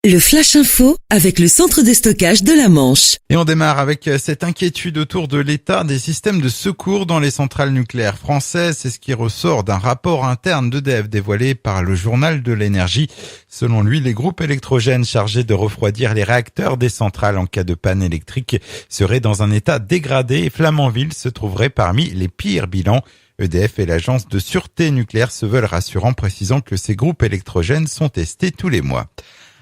Le Flash Info avec le centre de stockage de la Manche. Et on démarre avec cette inquiétude autour de l'état des systèmes de secours dans les centrales nucléaires françaises. C'est ce qui ressort d'un rapport interne d'EDF dévoilé par le journal de l'énergie. Selon lui, les groupes électrogènes chargés de refroidir les réacteurs des centrales en cas de panne électrique seraient dans un état dégradé et Flamanville se trouverait parmi les pires bilans. EDF et l'agence de sûreté nucléaire se veulent rassurants, précisant que ces groupes électrogènes sont testés tous les mois.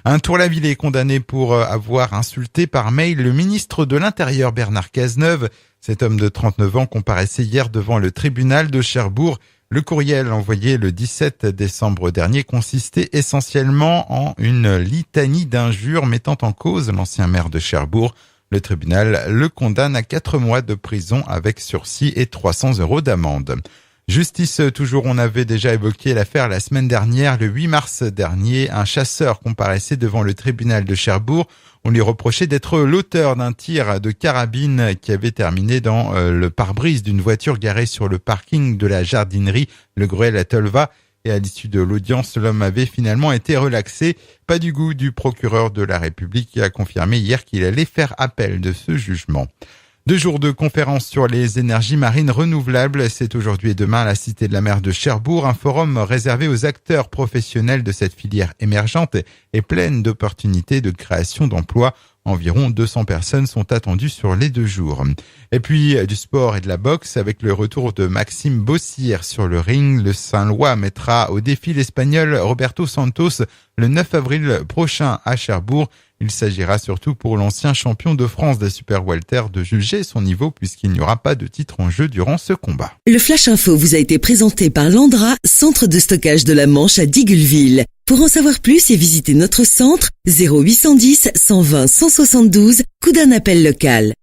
Un Tourlavillais condamné pour avoir insulté par mail le ministre de l'Intérieur Bernard Cazeneuve. Cet homme de 39 ans comparaissait hier devant le tribunal de Cherbourg. Le courriel envoyé le 17 décembre dernier consistait essentiellement en une litanie d'injures mettant en cause l'ancien maire de Cherbourg. Le tribunal le condamne à 4 mois de prison avec sursis et 300 € d'amende. Justice toujours, on avait déjà évoqué l'affaire la semaine dernière. Le 8 mars dernier, un chasseur comparaissait devant le tribunal de Cherbourg. On lui reprochait d'être l'auteur d'un tir de carabine qui avait terminé dans le pare-brise d'une voiture garée sur le parking de la jardinerie Le Gruel à Tolva. Et à l'issue de l'audience, l'homme avait finalement été relaxé. Pas du goût du procureur de la République qui a confirmé hier qu'il allait faire appel de ce jugement. 2 jours de conférence sur les énergies marines renouvelables. C'est aujourd'hui et demain à la Cité de la Mer de Cherbourg, un forum réservé aux acteurs professionnels de cette filière émergente et pleine d'opportunités de création d'emplois. Environ 200 personnes sont attendues sur les 2 jours. Et puis du sport et de la boxe avec le retour de Maxime Bossir sur le ring. Le Saint-Lois mettra au défi l'Espagnol Roberto Santos le 9 avril prochain à Cherbourg. Il s'agira surtout pour l'ancien champion de France des super welter de juger son niveau puisqu'il n'y aura pas de titre en jeu durant ce combat. Le Flash Info vous a été présenté par Landra, centre de stockage de la Manche à Digulleville. Pour en savoir plus et visiter notre centre, 0810 120 172, coup d'un appel local.